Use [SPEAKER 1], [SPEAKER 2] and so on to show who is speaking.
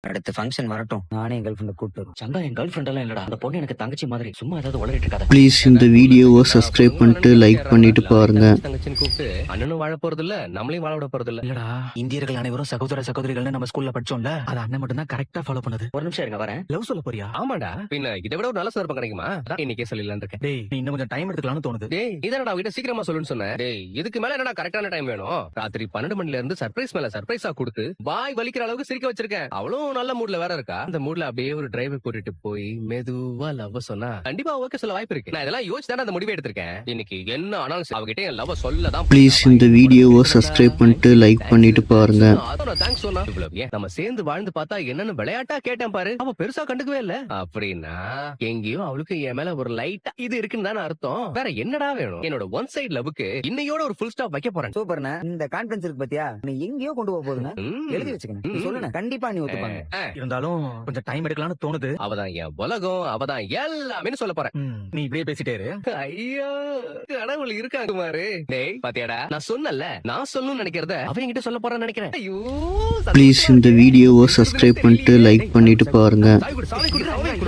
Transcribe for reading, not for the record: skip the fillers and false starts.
[SPEAKER 1] அடுத்த ஃபங்க்ஷன் வரட்டும், நானே என் கேர்ள் ஃப்ரெண்ட கூப்பிட்டு வரேன்.
[SPEAKER 2] சந்தா என் கேர்ள் ஃப்ரெண்ட் எல்லாம் இல்லடா. அந்த பொண்ணு எனக்கு தங்கச்சி மாதிரி. சும்மா ஏதாவது உளறிட்டு இருக்காத.
[SPEAKER 3] ப்ளீஸ் இந்த வீடியோவை சப்ஸ்கிரைப் பண்ணிட்டு லைக் பண்ணிட்டு பாருங்க.
[SPEAKER 4] தங்கச்சின்னு கூப்பிட்டு அண்ணனும் வாழ போறது இல்ல, நம்மளையும் வாழ விட போறது இல்ல.
[SPEAKER 2] இல்லடா, இந்தியர்கள் அனைவரும் சகோதர சகோதரிகள்னு நம்ம ஸ்கூல்ல படிச்சோம்ல, அது அண்ணன் மட்டும் தான் கரெக்டா ஃபாலோ பண்ணுது.
[SPEAKER 1] ஒரு நிமிஷம் இருங்க, வரேன்.
[SPEAKER 2] லவ் சொல்ல போறியா?
[SPEAKER 4] ஆமாடா, பின்ன இதை விட ஒரு நல்ல சந்தர்ப்பம் கிடைக்குமா? அதான் இன்னைக்கே சொல்லிடலான்னு இருக்கேன்.
[SPEAKER 2] டேய், நீ இன்னும் கொஞ்சம் டைம் எடுத்துக்கலாம்னு தோணுது.
[SPEAKER 4] டேய், இதானடா அவகிட்ட சீக்கிரமா சொல்லுன்னு சொன்னேன். டேய், இதுக்கு மேல என்னடா கரெக்டான டைம் வேணும்? ராத்திரி 12 மணில இருந்து சர்ப்ரைஸ் மேல சர்ப்ரைஸா கொடுத்து வாய் வலிக்கிற அளவுக்கு சிரிக்க வச்சிருக்கேன். அவளும் நல்ல மூட்ல வேற இருக்கா. அந்த மூட்ல அப்படியே ஒரு டிரைவ் கூட்டிட்டு போய் மெதுவா லவ் சொன்னா கண்டிப்பா ஓகே சொல்ல வாய்ப்பு இருக்கு. நான் இதெல்லாம் யோசிச்சு தானே அந்த முடிவை எடுத்திருக்கேன். இன்னைக்கு என்ன ஆனாலும் அவகிட்ட என் லவ் சொல்லதான்.
[SPEAKER 3] ப்ளீஸ் இந்த வீடியோவை சப்ஸ்கிரைப் பண்ணிட்டு லைக் பண்ணிட்டு பாருங்க.
[SPEAKER 4] அதான் தேங்க்ஸ் சொன்னா. இவ்வளவு ஏன் நம்ம சேர்ந்து வாழ்ந்து பார்த்தா என்னன்னு விளையாட்டா கேட்டேன் பாரு. அவ பெருசா கண்டுக்கவே இல்ல. அப்படின்னா எங்கேயோ அவளுக்கு என் மேல ஒரு லைட்டா இது இருக்குன்னு தானே அர்த்தம். வேற என்னடா வேணும்? என்னோட ஒன் சைடு லவ்வுக்கு இன்னையோட ஒரு ஃபுல் ஸ்டாப் வைக்க போறேன்.
[SPEAKER 1] சூப்பர்ண்ணே. இந்த கான்ஃபரன்ஸ் இருக்கு பாத்தியா, நீ எங்கேயோ கொண்டு போக போகுதுண்ணே. எழுதி வச்சுக்கணும். சொல்லுண்ணே, கண்டிப்பா நீ ஒத்துப்பாங்க.
[SPEAKER 2] இருந்தாலும் கொஞ்சம் டைம் எடுக்கலாம்னு தோணுது.
[SPEAKER 4] அவதான் என் உலகம், அவதான் எல்லாமே சொல்ல போறேன்.
[SPEAKER 2] நீ இப்படியே பேசிட்டே இரு.
[SPEAKER 4] ஐயோ, கடவுள் இருக்காங்க குமாரு. டேய் பாத்தியாடா, நான் சொன்னல, நான் சொல்லணும்னு நினைக்கிறத அவன் என்கிட்ட சொல்ல போறான்னு நினைக்கிறேன். ஐயோ,
[SPEAKER 3] ப்ளீஸ் இந்த வீடியோவை சப்ஸ்கிரைப் பண்ணிட்டு லைக் பண்ணிட்டு பாருங்க.
[SPEAKER 4] சாவி குடு, சாவி குடு.